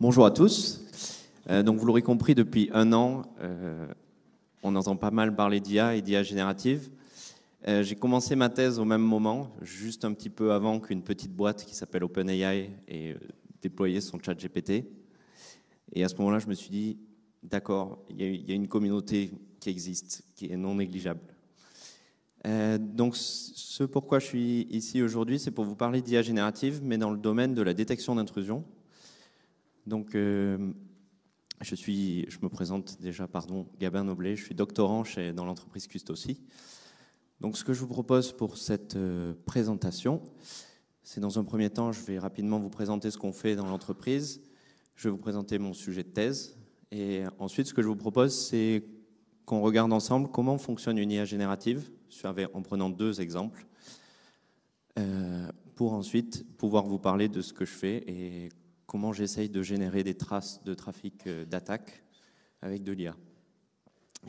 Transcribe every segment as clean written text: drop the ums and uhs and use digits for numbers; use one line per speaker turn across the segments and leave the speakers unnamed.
Bonjour à tous. Donc vous l'aurez compris, depuis un an, on entend pas mal parler d'IA et d'IA générative. J'ai commencé ma thèse au même moment, juste un petit peu avant qu'une petite boîte qui s'appelle OpenAI ait déployé son chat GPT. Et à ce moment-là, je me suis dit, d'accord, il y a une communauté qui existe, qui est non négligeable. Donc ce pourquoi je suis ici aujourd'hui, c'est pour vous parler d'IA générative, mais dans le domaine de la détection d'intrusion. Donc, je me présente déjà, Gabin Noblet, je suis doctorant dans l'entreprise Custosi. Donc, ce que je vous propose pour cette présentation, c'est dans un premier temps, je vais rapidement vous présenter ce qu'on fait dans l'entreprise. Je vais vous présenter mon sujet de thèse. Et ensuite, ce que je vous propose, c'est qu'on regarde ensemble comment fonctionne une IA générative, en prenant deux exemples, pour ensuite pouvoir vous parler de ce que je fais et comment j'essaye de générer des traces de trafic d'attaque avec de l'IA.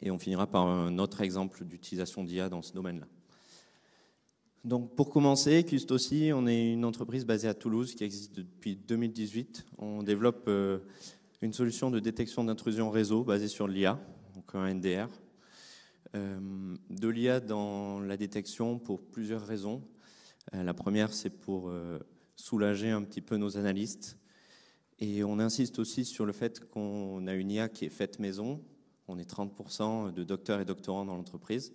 Et on finira par un autre exemple d'utilisation d'IA dans ce domaine-là. Donc pour commencer, Custosi, on est une entreprise basée à Toulouse qui existe depuis 2018. On développe une solution de détection d'intrusion réseau basée sur l'IA, donc un NDR. De l'IA dans la détection pour plusieurs raisons. La première, c'est pour soulager un petit peu nos analystes. Et on insiste aussi sur le fait qu'on a une IA qui est faite maison. On est 30% de docteurs et doctorants dans l'entreprise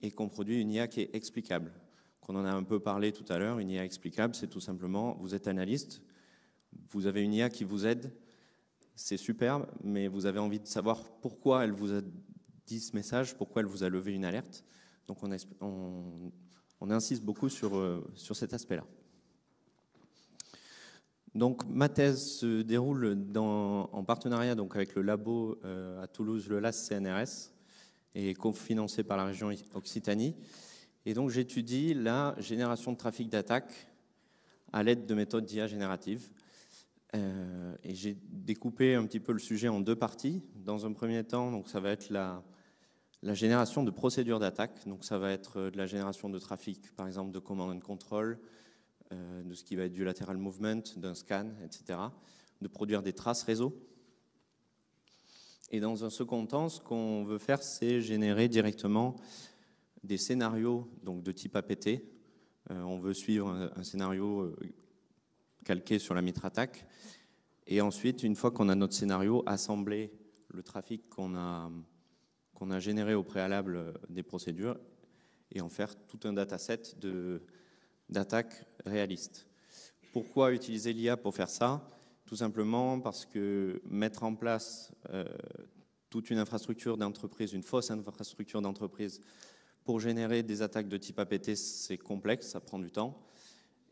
et qu'on produit une IA qui est explicable. Qu'on en a un peu parlé tout à l'heure. Une IA explicable, c'est tout simplement, vous êtes analyste, vous avez une IA qui vous aide, c'est superbe, mais vous avez envie de savoir pourquoi elle vous a dit ce message, pourquoi elle vous a levé une alerte. Donc on insiste beaucoup sur cet aspect-là. Donc, ma thèse se déroule en partenariat donc, avec le labo à Toulouse, le LAS CNRS, et cofinancé par la région Occitanie. Et donc, j'étudie la génération de trafic d'attaque à l'aide de méthodes d'IA générative. Et j'ai découpé un petit peu le sujet en deux parties. Dans un premier temps, donc, ça va être la génération de procédures d'attaque. Donc, ça va être de la génération de trafic, par exemple, de command and control, de ce qui va être du lateral movement, d'un scan, etc., de produire des traces réseau. Et dans un second temps, ce qu'on veut faire, c'est générer directement des scénarios donc de type APT. On veut suivre un scénario calqué sur la mitre attaque. Et ensuite, une fois qu'on a notre scénario, assembler le trafic qu'on a généré au préalable des procédures et en faire tout un dataset d'attaque réaliste. Pourquoi utiliser l'IA pour faire ça? Tout simplement parce que mettre en place toute une infrastructure d'entreprise, une fausse infrastructure d'entreprise pour générer des attaques de type APT, c'est complexe, ça prend du temps.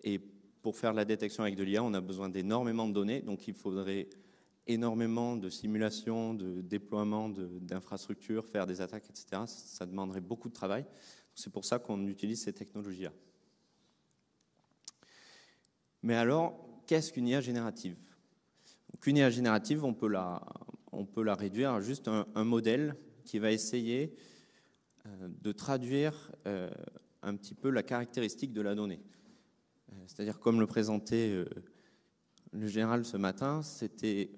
Et pour faire la détection avec de l'IA, on a besoin d'énormément de données, donc il faudrait énormément de simulations, de déploiement d'infrastructures, faire des attaques, etc. Ça demanderait beaucoup de travail. C'est pour ça qu'on utilise ces technologies-là. Mais alors, qu'est-ce qu'une IA générative? Donc, une IA générative, on peut la réduire à juste un modèle qui va essayer de traduire un petit peu la caractéristique de la donnée. C'est-à-dire, comme le présentait le général ce matin, c'est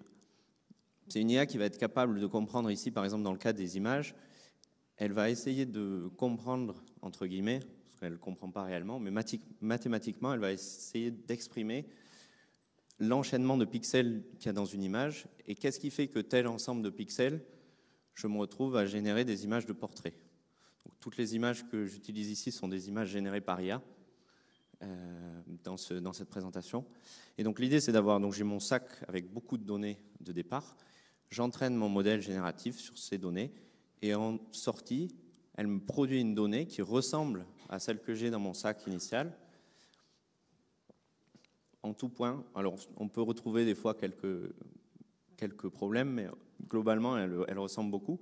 une IA qui va être capable de comprendre ici, par exemple, dans le cas des images, elle va essayer de comprendre, entre guillemets, elle ne comprend pas réellement, mais mathématiquement, elle va essayer d'exprimer l'enchaînement de pixels qu'il y a dans une image et qu'est-ce qui fait que tel ensemble de pixels, je me retrouve à générer des images de portrait. Donc, toutes les images que j'utilise ici sont des images générées par IA dans cette présentation. Et donc l'idée, c'est d'avoir, donc j'ai mon sac avec beaucoup de données de départ, j'entraîne mon modèle génératif sur ces données et en sortie, elle me produit une donnée qui ressemble à celle que j'ai dans mon sac initial, en tout point. Alors, on peut retrouver des fois quelques problèmes, mais globalement, elle ressemble beaucoup.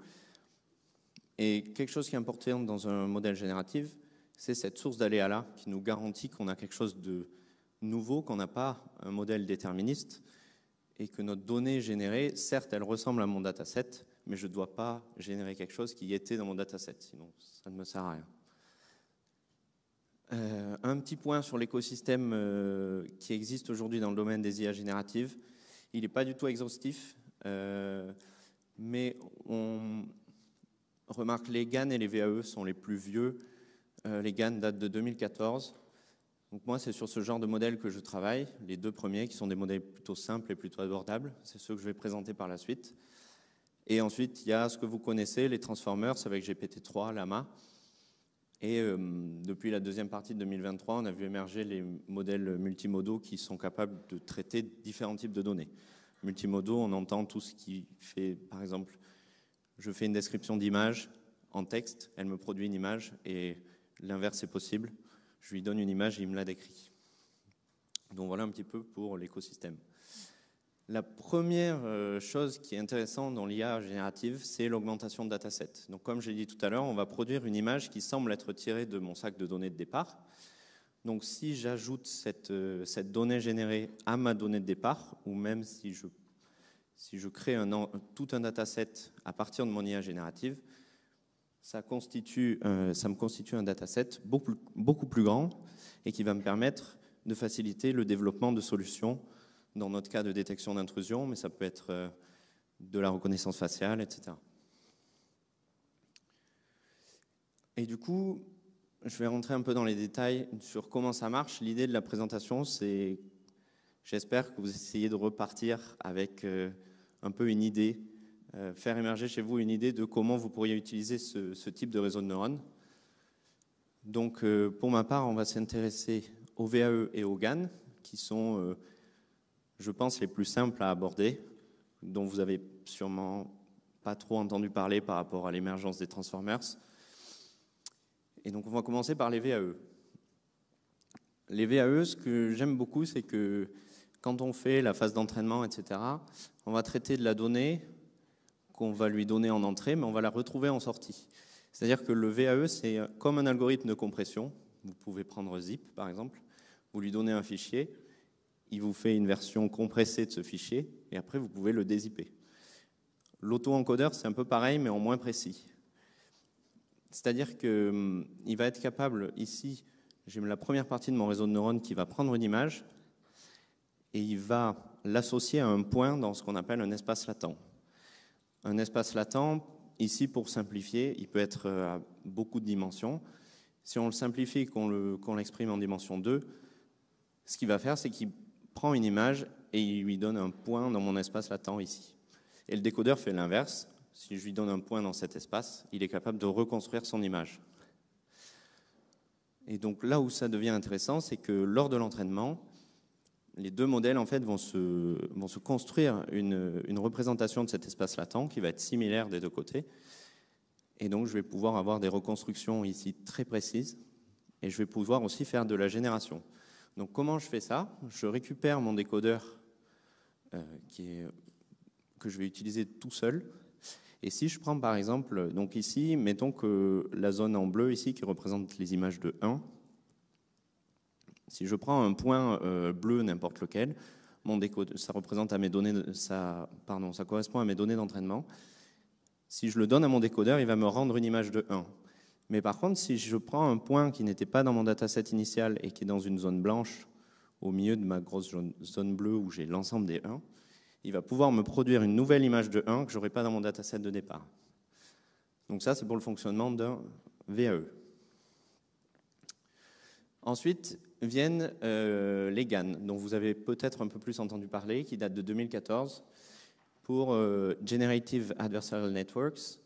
Et quelque chose qui est important dans un modèle génératif, c'est cette source d'aléa-là qui nous garantit qu'on a quelque chose de nouveau, qu'on n'a pas un modèle déterministe, et que notre donnée générée, certes, elle ressemble à mon dataset, mais je ne dois pas générer quelque chose qui était dans mon dataset, sinon ça ne me sert à rien. Un petit point sur l'écosystème qui existe aujourd'hui dans le domaine des IA génératives. Il n'est pas du tout exhaustif, mais on remarque les GAN et les VAE sont les plus vieux. Les GAN datent de 2014. Donc moi, c'est sur ce genre de modèle que je travaille. Les deux premiers, qui sont des modèles plutôt simples et plutôt abordables, c'est ceux que je vais présenter par la suite. Et ensuite, il y a ce que vous connaissez, les Transformers avec GPT-3, Llama. Et depuis la deuxième partie de 2023, on a vu émerger les modèles multimodaux qui sont capables de traiter différents types de données. Multimodaux, on entend tout ce qui fait, par exemple, je fais une description d'image en texte, elle me produit une image, et l'inverse est possible. Je lui donne une image et il me la décrit. Donc voilà un petit peu pour l'écosystème. La première chose qui est intéressante dans l'IA générative, c'est l'augmentation de datasets. Donc comme j'ai dit tout à l'heure, on va produire une image qui semble être tirée de mon sac de données de départ. Donc si j'ajoute cette donnée générée à ma donnée de départ, ou même si je crée tout un dataset à partir de mon IA générative, ça me constitue un dataset beaucoup plus grand et qui va me permettre de faciliter le développement de solutions, dans notre cas de détection d'intrusion, mais ça peut être de la reconnaissance faciale, etc. Et du coup, je vais rentrer un peu dans les détails sur comment ça marche. L'idée de la présentation, c'est, j'espère que vous essayez de repartir avec un peu une idée, faire émerger chez vous une idée de comment vous pourriez utiliser ce type de réseau de neurones. Donc, pour ma part, on va s'intéresser aux VAE et aux GAN, qui sont, je pense, les plus simples à aborder, dont vous avez sûrement pas trop entendu parler par rapport à l'émergence des Transformers. Et donc, on va commencer par les VAE. Les VAE, ce que j'aime beaucoup, c'est que quand on fait la phase d'entraînement, etc., on va traiter de la donnée qu'on va lui donner en entrée, mais on va la retrouver en sortie. C'est-à-dire que le VAE, c'est comme un algorithme de compression. Vous pouvez prendre Zip, par exemple. Vous lui donnez un fichier, il vous fait une version compressée de ce fichier, et après, vous pouvez le dézipper. L'auto-encodeur, c'est un peu pareil, mais en moins précis. C'est-à-dire qu'il va être capable, ici, j'ai la première partie de mon réseau de neurones qui va prendre une image, et il va l'associer à un point dans ce qu'on appelle un espace latent. Un espace latent, ici, pour simplifier, il peut être à beaucoup de dimensions. Si on le simplifie et qu'on l'exprime en dimension 2, ce qu'il va faire, c'est qu'il prend une image et il lui donne un point dans mon espace latent ici. Et le décodeur fait l'inverse. Si je lui donne un point dans cet espace, il est capable de reconstruire son image. Et donc là où ça devient intéressant, c'est que lors de l'entraînement, les deux modèles en fait, vont se construire une représentation de cet espace latent qui va être similaire des deux côtés. Et donc je vais pouvoir avoir des reconstructions ici très précises et je vais pouvoir aussi faire de la génération. Donc comment je fais ça? Je récupère mon décodeur que je vais utiliser tout seul. Et si je prends par exemple, donc ici, mettons que la zone en bleu ici qui représente les images de 1, si je prends un point bleu n'importe lequel, mon décodeur, ça représente à mes données, ça correspond à mes données d'entraînement. Si je le donne à mon décodeur, il va me rendre une image de 1. Mais par contre, si je prends un point qui n'était pas dans mon dataset initial et qui est dans une zone blanche au milieu de ma grosse zone bleue où j'ai l'ensemble des 1, il va pouvoir me produire une nouvelle image de 1 que je n'aurai pas dans mon dataset de départ. Donc ça, c'est pour le fonctionnement d'un VAE. Ensuite viennent les GAN, dont vous avez peut-être un peu plus entendu parler, qui datent de 2014, pour Generative Adversarial Networks.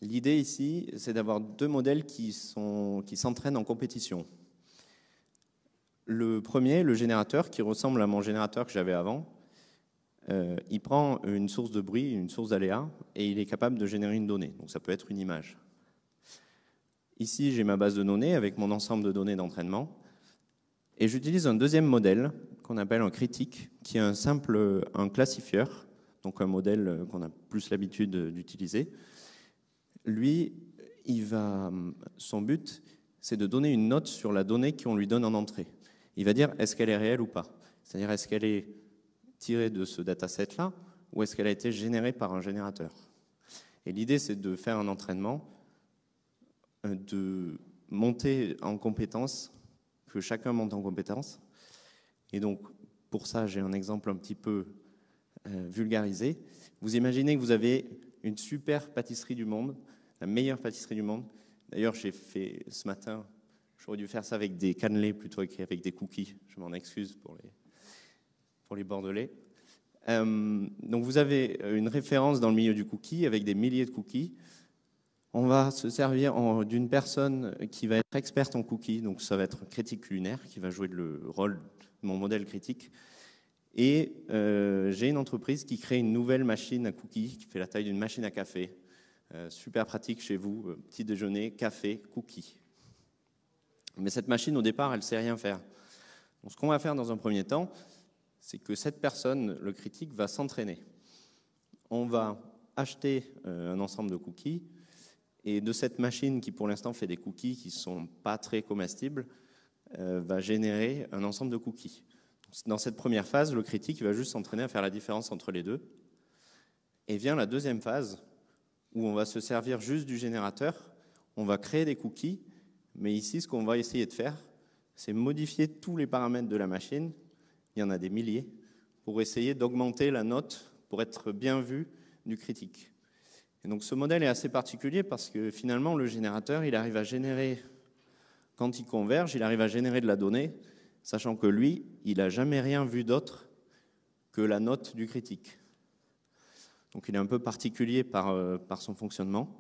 L'idée ici, c'est d'avoir deux modèles qui s'entraînent en compétition. Le premier, le générateur, qui ressemble à mon générateur que j'avais avant, il prend une source de bruit, une source d'aléa, et il est capable de générer une donnée. Donc ça peut être une image. Ici, j'ai ma base de données avec mon ensemble de données d'entraînement. Et j'utilise un deuxième modèle qu'on appelle un critique, qui est un classifieur, donc un modèle qu'on a plus l'habitude d'utiliser. Lui, son but, c'est de donner une note sur la donnée qu'on lui donne en entrée. Il va dire est-ce qu'elle est réelle ou pas. C'est-à-dire est-ce qu'elle est tirée de ce dataset-là ou est-ce qu'elle a été générée par un générateur. Et l'idée, c'est de faire un entraînement, de monter en compétences, que chacun monte en compétences. Et donc, pour ça, j'ai un exemple un petit peu vulgariser. Vous imaginez que vous avez une super pâtisserie du monde, la meilleure pâtisserie du monde. D'ailleurs, j'ai fait ce matin, j'aurais dû faire ça avec des cannelés plutôt qu'avec des cookies. Je m'en excuse pour les Bordelais. Donc vous avez une référence dans le milieu du cookie avec des milliers de cookies. On va se servir d'une personne qui va être experte en cookies, donc ça va être un critique culinaire qui va jouer le rôle de mon modèle critique. Et j'ai une entreprise qui crée une nouvelle machine à cookies qui fait la taille d'une machine à café. Super pratique chez vous, petit déjeuner, café, cookies. Mais cette machine, au départ, elle ne sait rien faire. Donc, ce qu'on va faire dans un premier temps, c'est que cette personne, le critique, va s'entraîner. On va acheter un ensemble de cookies, et de cette machine qui, pour l'instant, fait des cookies qui ne sont pas très comestibles, va générer un ensemble de cookies. Dans cette première phase, le critique va juste s'entraîner à faire la différence entre les deux. Et vient la deuxième phase, où on va se servir juste du générateur, on va créer des cookies, mais ici, ce qu'on va essayer de faire, c'est modifier tous les paramètres de la machine, il y en a des milliers, pour essayer d'augmenter la note, pour être bien vu du critique. Et donc ce modèle est assez particulier parce que finalement, le générateur, il arrive à générer, quand il converge, il arrive à générer de la donnée, sachant que lui, il n'a jamais rien vu d'autre que la note du critique. Donc il est un peu particulier par son fonctionnement,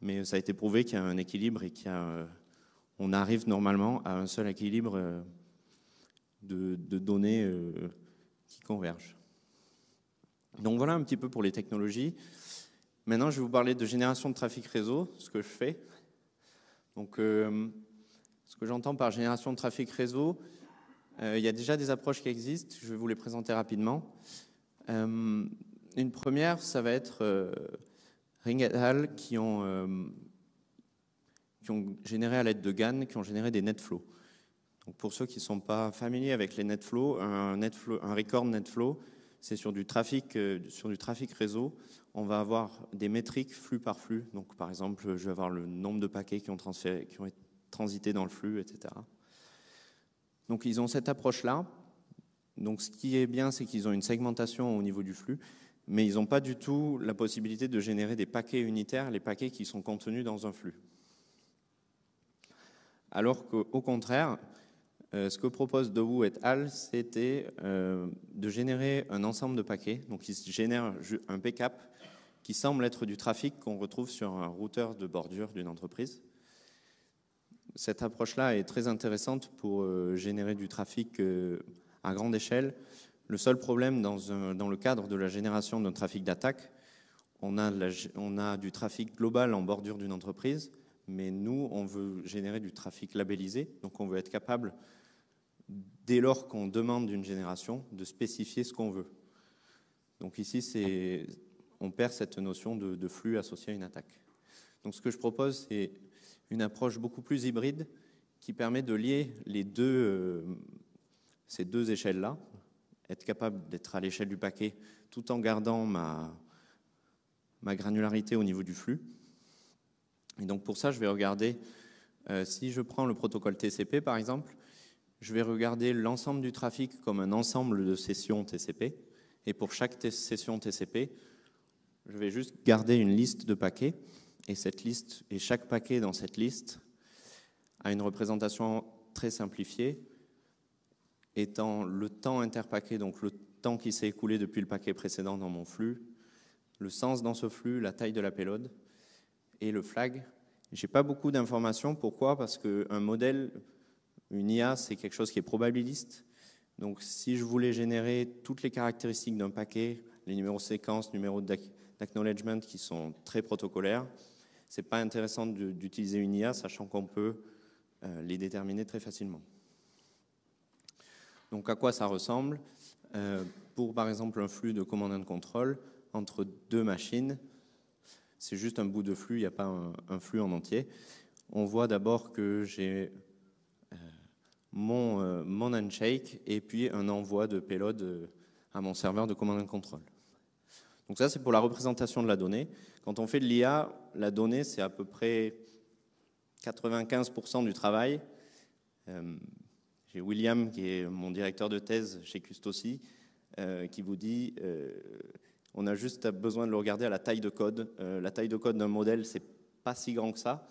mais ça a été prouvé qu'il y a un équilibre et on arrive normalement à un seul équilibre de données qui convergent. Donc voilà un petit peu pour les technologies. Maintenant, je vais vous parler de génération de trafic réseau, ce que je fais. Donc, ce que j'entends par génération de trafic réseau, il y a déjà des approches qui existent, je vais vous les présenter rapidement. Une première, ça va être Ring et al. Qui ont généré à l'aide de GAN, qui ont généré des NetFlow. Donc pour ceux qui ne sont pas familiers avec les NetFlow, un record NetFlow, c'est sur du trafic réseau. On va avoir des métriques flux par flux. Donc par exemple, je vais avoir le nombre de paquets qui ont transité dans le flux, etc. Donc ils ont cette approche-là. Donc ce qui est bien, c'est qu'ils ont une segmentation au niveau du flux, mais ils n'ont pas du tout la possibilité de générer des paquets unitaires, les paquets qui sont contenus dans un flux. Alors qu'au contraire, ce que propose Dowu et al., c'était de générer un ensemble de paquets. Donc ils génèrent un PCAP qui semble être du trafic qu'on retrouve sur un routeur de bordure d'une entreprise. Cette approche-là est très intéressante pour générer du trafic à grande échelle. Le seul problème dans le cadre de la génération d'un trafic d'attaque, on a du trafic global en bordure d'une entreprise, mais nous, on veut générer du trafic labellisé, donc on veut être capable, dès lors qu'on demande une génération, de spécifier ce qu'on veut. Donc ici, on perd cette notion de flux associé à une attaque. Donc ce que je propose, c'est une approche beaucoup plus hybride qui permet de lier ces deux échelles-là, être capable d'être à l'échelle du paquet tout en gardant ma granularité au niveau du flux. Et donc pour ça, je vais regarder, si je prends le protocole TCP par exemple, je vais regarder l'ensemble du trafic comme un ensemble de sessions TCP. Et pour chaque session TCP, je vais juste garder une liste de paquets. Et chaque paquet dans cette liste a une représentation très simplifiée, étant le temps interpaquet, donc le temps qui s'est écoulé depuis le paquet précédent dans mon flux, le sens dans ce flux, la taille de la payload et le flag. Je n'ai pas beaucoup d'informations. Pourquoi ? Parce qu'un modèle, une IA, c'est quelque chose qui est probabiliste. Donc si je voulais générer toutes les caractéristiques d'un paquet, les numéros séquences, numéros d'acknowledgement qui sont très protocolaires, ce n'est pas intéressant d'utiliser une IA, sachant qu'on peut les déterminer très facilement. Donc à quoi ça ressemble ? Pour par exemple un flux de command and control entre deux machines, c'est juste un bout de flux, il n'y a pas un flux en entier. On voit d'abord que j'ai mon handshake et puis un envoi de payload à mon serveur de command and control. Donc ça, c'est pour la représentation de la donnée. Quand on fait de l'IA, la donnée, c'est à peu près 95% du travail. J'ai William, qui est mon directeur de thèse chez Custosi, qui vous dit on a juste besoin de le regarder à la taille de code. La taille de code d'un modèle, c'est pas si grand que ça.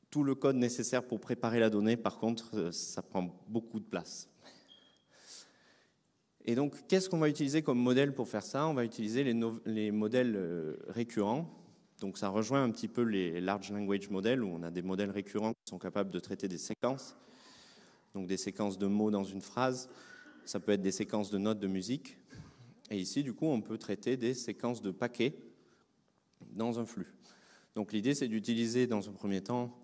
Tout le code nécessaire pour préparer la donnée, par contre, ça prend beaucoup de place. Et donc, qu'est-ce qu'on va utiliser comme modèle pour faire ça? On va utiliser les modèles récurrents. Donc, ça rejoint un petit peu les large language models, où on a des modèles récurrents qui sont capables de traiter des séquences. Donc, des séquences de mots dans une phrase. Ça peut être des séquences de notes de musique. Et ici, du coup, on peut traiter des séquences de paquets dans un flux. Donc, l'idée, c'est d'utiliser, dans un premier temps,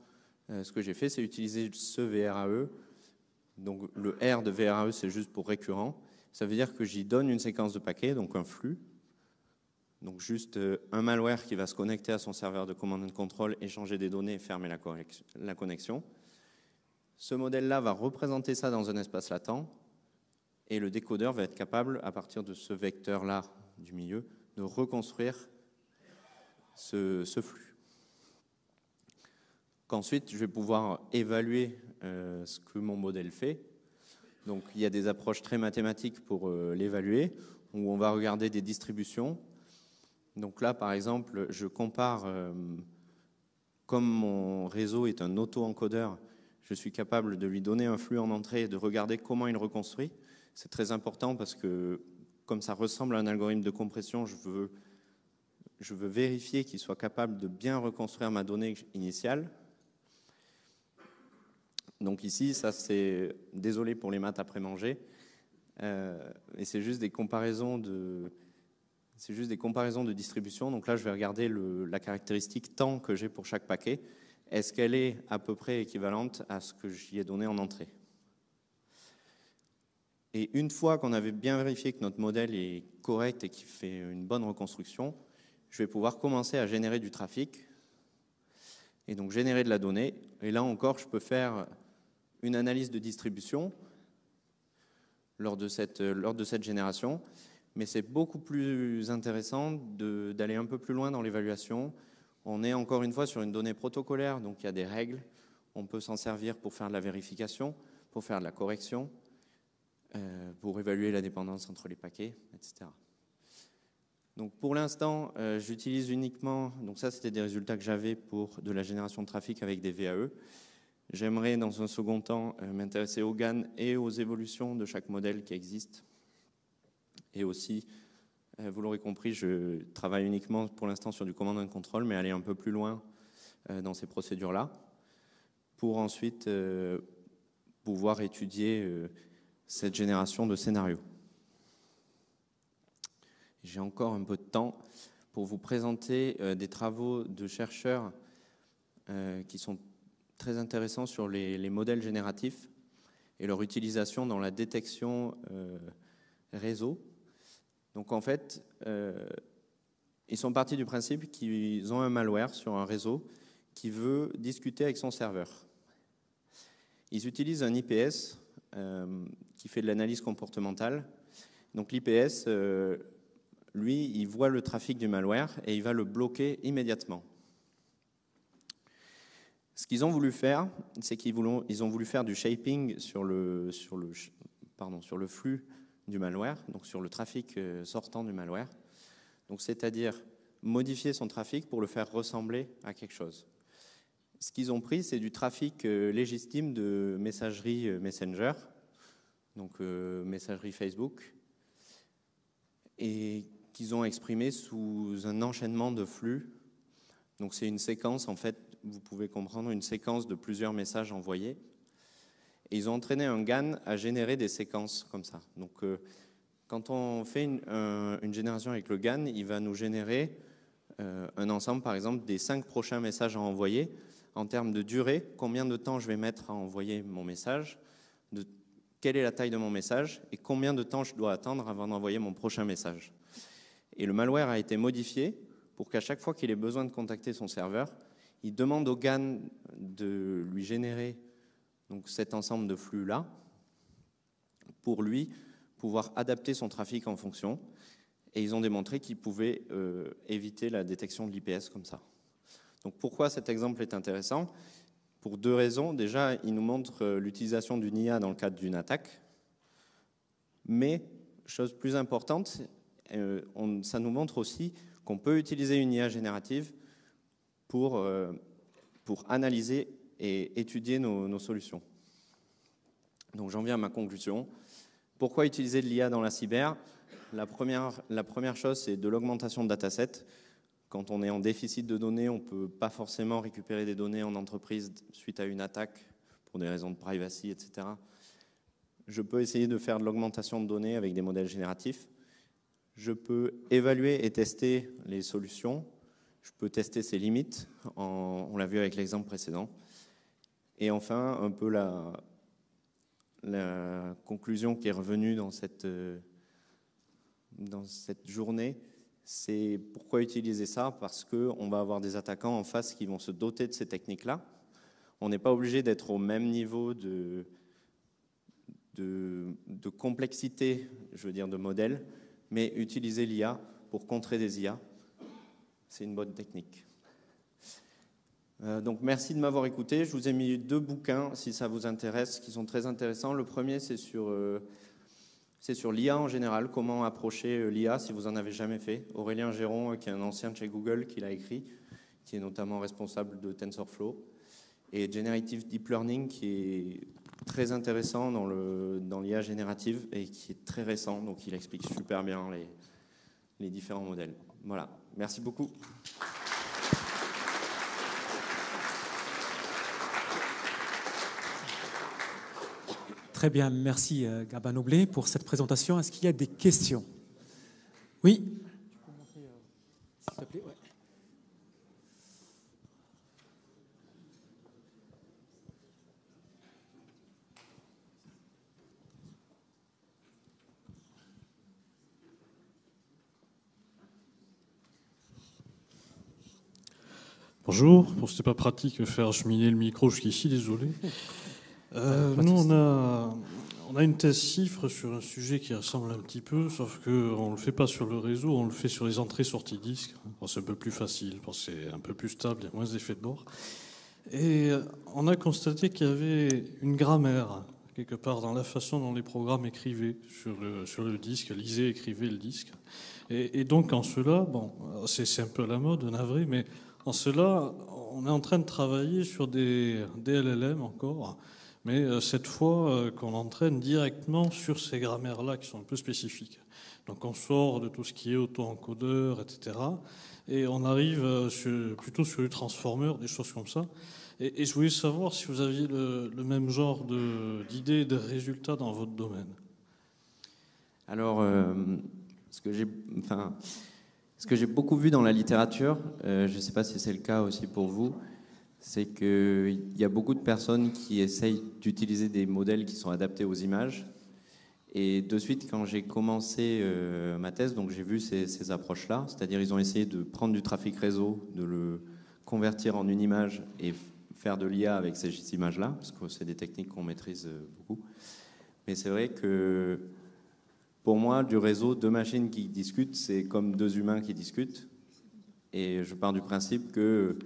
ce que j'ai fait, c'est utiliser ce VRAE. Donc, le R de VRAE, c'est juste pour récurrent. Ça veut dire que j'y donne une séquence de paquets, donc un flux. Donc, juste un malware qui va se connecter à son serveur de command and control, échanger des données et fermer la connexion. Ce modèle-là va représenter ça dans un espace latent. Et le décodeur va être capable, à partir de ce vecteur-là du milieu, de reconstruire ce flux. Ensuite, je vais pouvoir évaluer ce que mon modèle fait. Donc, il y a des approches très mathématiques pour l'évaluer, où on va regarder des distributions. Donc là, par exemple, je compare, comme mon réseau est un auto-encodeur, je suis capable de lui donner un flux en entrée et de regarder comment il reconstruit. C'est très important parce que, comme ça ressemble à un algorithme de compression, je veux vérifier qu'il soit capable de bien reconstruire ma donnée initiale. Donc ici, ça c'est, désolé pour les maths après manger, et c'est juste des comparaisons de distribution. Donc là, je vais regarder la caractéristique temps que j'ai pour chaque paquet. Est-ce qu'elle est à peu près équivalente à ce que j'y ai donné en entrée? Et une fois qu'on avait bien vérifié que notre modèle est correct et qu'il fait une bonne reconstruction, je vais pouvoir commencer à générer du trafic et donc générer de la donnée. Et là encore, je peux faire une analyse de distribution lors de cette génération, mais c'est beaucoup plus intéressant d'aller un peu plus loin dans l'évaluation. On est encore une fois sur une donnée protocolaire, donc il y a des règles. On peut s'en servir pour faire de la vérification, pour faire de la correction, pour évaluer la dépendance entre les paquets, etc. Donc pour l'instant, j'utilise uniquement, donc ça c'était des résultats que j'avais pour de la génération de trafic avec des VAE. J'aimerais dans un second temps m'intéresser aux GAN et aux évolutions de chaque modèle qui existe. Et aussi, vous l'aurez compris, je travaille uniquement pour l'instant sur du command and control, mais aller un peu plus loin dans ces procédures-là, pour ensuite pouvoir étudier cette génération de scénarios. J'ai encore un peu de temps pour vous présenter des travaux de chercheurs qui sont très intéressants sur les modèles génératifs et leur utilisation dans la détection réseau. Donc en fait, ils sont partis du principe qu'ils ont un malware sur un réseau qui veut discuter avec son serveur. Ils utilisent un IPS qui fait de l'analyse comportementale. Donc l'IPS, lui, il voit le trafic du malware et il va le bloquer immédiatement. Ce qu'ils ont voulu faire, c'est qu'ils ont voulu faire du shaping sur le flux du malware, donc sur le trafic sortant du malware. Donc c'est-à-dire modifier son trafic pour le faire ressembler à quelque chose. Ce qu'ils ont pris, c'est du trafic légitime de messagerie Messenger, donc messagerie Facebook, et qu'ils ont exprimé sous un enchaînement de flux. Donc c'est une séquence, en fait, vous pouvez comprendre, une séquence de plusieurs messages envoyés. Et ils ont entraîné un GAN à générer des séquences comme ça. Donc quand on fait une génération avec le GAN, il va nous générer un ensemble, par exemple, des 5 prochains messages à envoyer. En termes de durée, combien de temps je vais mettre à envoyer mon message, quelle est la taille de mon message et combien de temps je dois attendre avant d'envoyer mon prochain message. Et le malware a été modifié pour qu'à chaque fois qu'il ait besoin de contacter son serveur, il demande au GAN de lui générer donc, cet ensemble de flux-là pour lui pouvoir adapter son trafic en fonction. Et ils ont démontré qu'ils pouvaient éviter la détection de l'IPS comme ça. Donc pourquoi cet exemple est intéressant? Pour 2 raisons. Déjà, il nous montre l'utilisation d'une IA dans le cadre d'une attaque. Mais chose plus importante, ça nous montre aussi qu'on peut utiliser une IA générative pour analyser et étudier nos solutions. Donc j'en viens à ma conclusion. Pourquoi utiliser de l'IA dans la cyber ? La première chose, c'est de l'augmentation de datasets. Quand on est en déficit de données, on ne peut pas forcément récupérer des données en entreprise suite à une attaque pour des raisons de privacy, etc. Je peux essayer de faire de l'augmentation de données avec des modèles génératifs. Je peux évaluer et tester les solutions. Je peux tester ses limites, on l'a vu avec l'exemple précédent. Et enfin, un peu la conclusion qui est revenue dans cette journée, c'est pourquoi utiliser ça ? Parce qu'on va avoir des attaquants en face qui vont se doter de ces techniques-là. On n'est pas obligé d'être au même niveau de complexité, je veux dire, de modèle, mais utiliser l'IA pour contrer des IA, c'est une bonne technique. Donc merci de m'avoir écouté. Je vous ai mis 2 bouquins, si ça vous intéresse, qui sont très intéressants. Le premier, c'est sur l'IA en général, comment approcher l'IA si vous n'en avez jamais fait. Aurélien Géron, qui est un ancien de chez Google, qui l'a écrit, qui est notamment responsable de TensorFlow. Et Generative Deep Learning, qui est très intéressant dans l'IA générative et qui est très récent, donc il explique super bien les différents modèles. Voilà, merci beaucoup.
Très bien, merci Gabin Noblet pour cette présentation. Est-ce qu'il y a des questions ? Oui ? Tu peux montrer, s'il te plaît, ouais.
Bonjour, bon, c'était pas pratique de faire cheminer le micro jusqu'ici, désolé. Nous, on a une thèse chiffre sur un sujet qui ressemble un petit peu, sauf qu'on ne le fait pas sur le réseau, on le fait sur les entrées-sorties disques. Bon, c'est un peu plus facile, parce que c'est un peu plus stable, il y a moins d'effets de bord. Et on a constaté qu'il y avait une grammaire, quelque part, dans la façon dont les programmes écrivaient sur le disque, lisaient, écrivaient le disque. Et donc, en cela, bon, c'est un peu à la mode, navré, mais en cela, on est en train de travailler sur des LLM encore, mais cette fois qu'on entraîne directement sur ces grammaires-là qui sont un peu spécifiques. Donc on sort de tout ce qui est auto-encodeur, etc. Et on arrive plutôt sur du transformer, des choses comme ça. Et je voulais savoir si vous aviez le même genre d'idées et de résultats dans votre domaine.
Alors, ce que j'ai beaucoup vu dans la littérature, je ne sais pas si c'est le cas aussi pour vous, c'est qu'il y a beaucoup de personnes qui essayent d'utiliser des modèles qui sont adaptés aux images. Et de suite, quand j'ai commencé ma thèse, donc j'ai vu ces approches-là, c'est-à-dire ils ont essayé de prendre du trafic réseau, de le convertir en une image et faire de l'IA avec ces images-là, parce que c'est des techniques qu'on maîtrise beaucoup. Mais c'est vrai que pour moi, du réseau, 2 machines qui discutent, c'est comme 2 humains qui discutent. Et je pars du principe que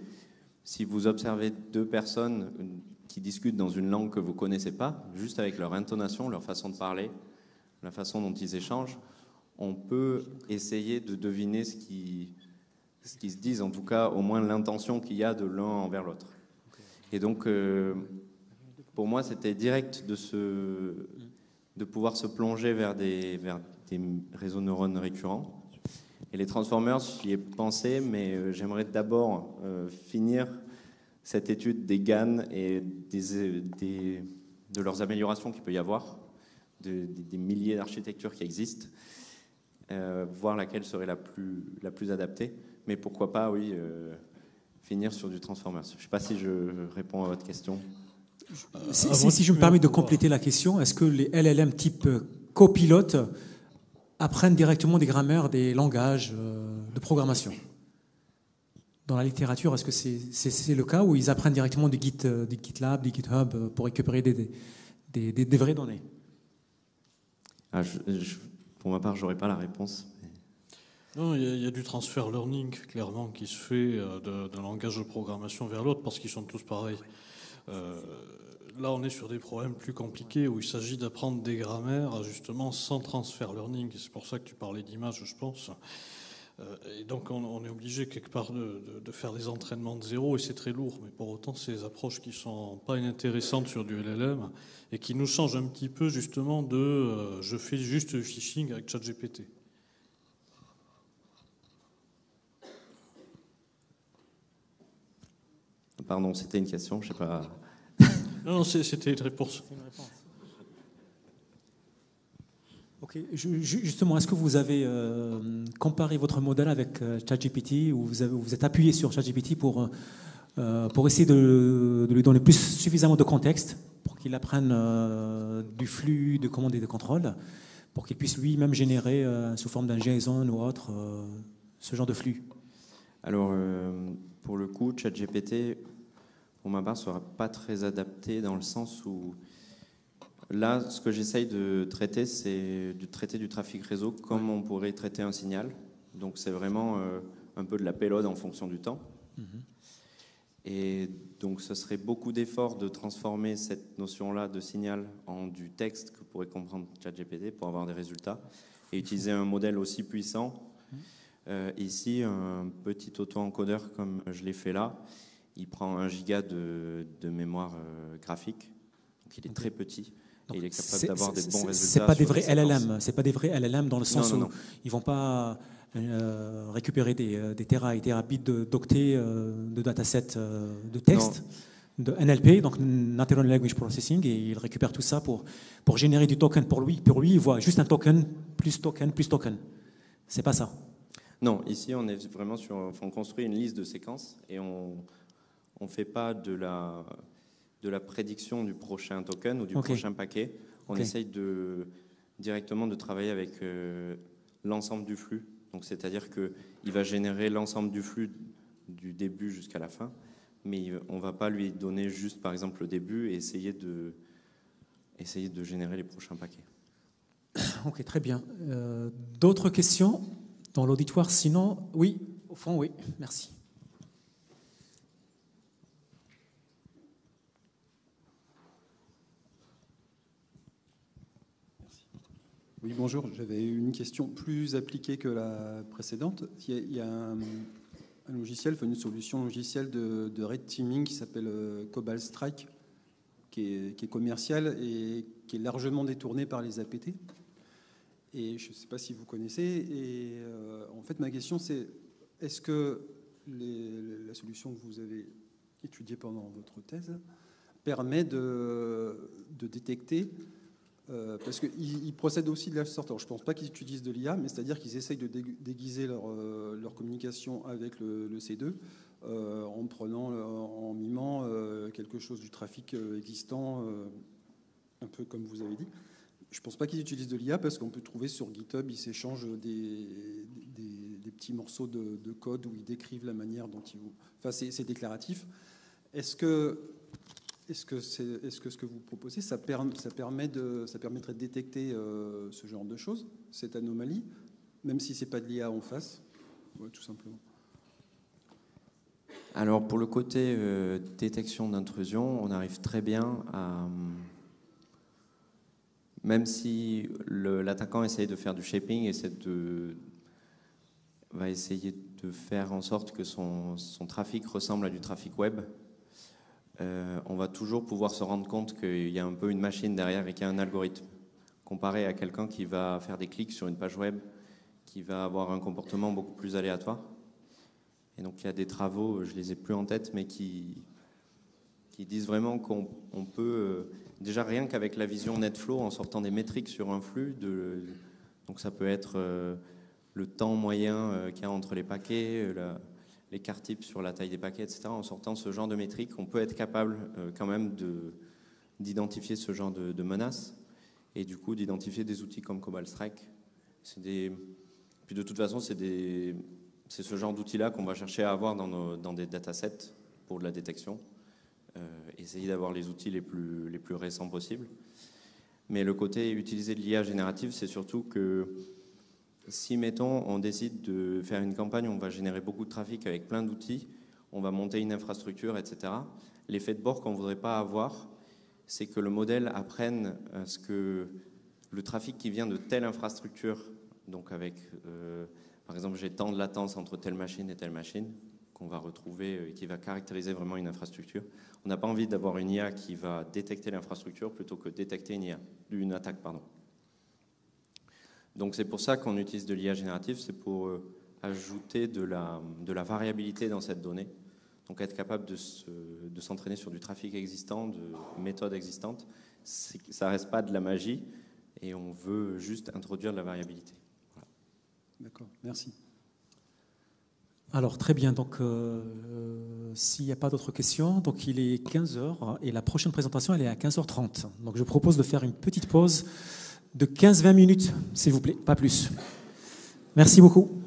si vous observez 2 personnes qui discutent dans une langue que vous ne connaissez pas, juste avec leur intonation, leur façon de parler, la façon dont ils échangent, on peut essayer de deviner ce qui se disent, en tout cas au moins l'intention qu'il y a de l'un envers l'autre. Et donc, pour moi, c'était direct de pouvoir se plonger vers des réseaux de neurones récurrents. Et les transformers, j'y ai pensé, mais j'aimerais d'abord finir cette étude des GAN et de leurs améliorations qu'il peut y avoir, des milliers d'architectures qui existent, voir laquelle serait la plus adaptée. Mais pourquoi pas, oui, finir sur du transformers. Je ne sais pas si je réponds à votre question.
Si je me permets de compléter la question, est-ce que les LLM type copilote apprennent directement des grammaires, des langages de programmation ? Dans la littérature, est-ce que c'est le cas où ils apprennent directement des GitLab, des GitHub pour récupérer des vraies données ?
Pour ma part, je n'aurais pas la réponse.
Non, il y a du transfer learning, clairement, qui se fait d'un langage de programmation vers l'autre, parce qu'ils sont tous pareils. là, on est sur des problèmes plus compliqués où il s'agit d'apprendre des grammaires justement sans transfer learning. C'est pour ça que tu parlais d'images, je pense. Et donc, on est obligé quelque part de faire des entraînements de zéro et c'est très lourd. Mais pour autant, c'est des approches qui sont pas inintéressantes sur du LLM et qui nous changent un petit peu justement de je fais juste du phishing avec ChatGPT.
Pardon, c'était une question, je sais pas.
Non, c'était une réponse.
Ok. Justement, est-ce que vous avez comparé votre modèle avec ChatGPT ou vous êtes appuyé sur ChatGPT pour essayer de lui donner suffisamment de contexte pour qu'il apprenne du flux de commandes et de contrôle, pour qu'il puisse lui-même générer sous forme d'un JSON ou autre ce genre de flux?
Alors, pour le coup, ChatGPT, pour ma part, ne sera pas très adapté dans le sens où, là, ce que j'essaye de traiter, c'est de traiter du trafic réseau comme on pourrait traiter un signal. Donc, c'est vraiment un peu de la payload en fonction du temps. Et donc, ce serait beaucoup d'efforts de transformer cette notion-là de signal en du texte que pourrait comprendre ChatGPT pour avoir des résultats et utiliser un modèle aussi puissant. Ici, un petit auto-encodeur comme je l'ai fait là, il prend 1 giga de mémoire graphique, donc il est très petit et il est capable d'avoir des bons résultats.
C'est pas des vrais LLM, c'est pas des vrais LLM dans le sens où ils vont pas récupérer des terra et terabits d'octets de datasets de texte, de NLP, donc Natural Language Processing, et il récupère tout ça pour générer du token pour lui. Pour lui, il voit juste un token, plus token, plus token. C'est pas ça.
Non, ici on est vraiment on construit une liste de séquences et on fait pas de la prédiction du prochain token ou du prochain paquet. On essaye directement de travailler avec l'ensemble du flux. Donc c'est-à-dire qu'il va générer l'ensemble du flux du début jusqu'à la fin, mais on va pas lui donner juste par exemple le début et essayer de générer les prochains paquets.
Ok, très bien. D'autres questions dans l'auditoire? Sinon, oui, au fond, oui. Merci.
Oui, bonjour. J'avais une question plus appliquée que la précédente. Il y a un logiciel, une solution logicielle de red teaming qui s'appelle Cobalt Strike, qui est commercial et qui est largement détourné par les APT. Et je ne sais pas si vous connaissez. Et en fait, ma question, c'est est-ce que la solution que vous avez étudiée pendant votre thèse permet de détecter, parce qu'ils procèdent aussi de la sorte. Alors, je ne pense pas qu'ils utilisent de l'IA, mais c'est-à-dire qu'ils essayent de déguiser leur communication avec le C2 en mimant quelque chose du trafic existant, un peu comme vous avez dit. Je ne pense pas qu'ils utilisent de l'IA parce qu'on peut trouver sur GitHub, ils s'échangent des petits morceaux de code où ils décrivent la manière dont ils vont. Enfin, c'est déclaratif. Est-ce que ce que vous proposez, ça permettrait de détecter ce genre de choses, cette anomalie, même si c'est pas de l'IA en face, tout simplement?
Alors pour le côté détection d'intrusion, on arrive très bien à... Même si l'attaquant essaye de faire du shaping, va essayer de faire en sorte que son trafic ressemble à du trafic web, on va toujours pouvoir se rendre compte qu'il y a un peu une machine derrière et qu'il y a un algorithme, comparé à quelqu'un qui va faire des clics sur une page web, qui va avoir un comportement beaucoup plus aléatoire. Et donc il y a des travaux, je les ai plus en tête, mais qui disent vraiment qu'on peut... déjà rien qu'avec la vision NetFlow, en sortant des métriques sur un flux, donc ça peut être le temps moyen qu'il y a entre les paquets, l'écart type sur la taille des paquets, etc. En sortant ce genre de métriques, on peut être capable quand même d'identifier ce genre de menaces et du coup d'identifier des outils comme Cobalt Strike. Puis de toute façon, c'est ce genre d'outils-là qu'on va chercher à avoir dans des datasets pour de la détection. Essayer d'avoir les outils les plus récents possibles. Mais le côté utiliser de l'IA générative, c'est surtout que si, mettons, on décide de faire une campagne où on va générer beaucoup de trafic avec plein d'outils, on va monter une infrastructure, etc., l'effet de bord qu'on ne voudrait pas avoir, c'est que le modèle apprenne ce que le trafic qui vient de telle infrastructure, donc avec, par exemple, j'ai tant de latence entre telle machine et telle machine, qu'on va retrouver et qui va caractériser vraiment une infrastructure. On n'a pas envie d'avoir une IA qui va détecter l'infrastructure plutôt que détecter une attaque. Donc c'est pour ça qu'on utilise de l'IA générative, c'est pour ajouter de la variabilité dans cette donnée. Donc être capable de s'entraîner sur du trafic existant, de méthodes existantes. Ça ne reste pas de la magie et on veut juste introduire de la variabilité. Voilà.
D'accord, merci.
Alors très bien, donc s'il n'y a pas d'autres questions, donc il est 15h et la prochaine présentation elle est à 15h30. Donc je propose de faire une petite pause de 15-20 minutes, s'il vous plaît, pas plus. Merci beaucoup.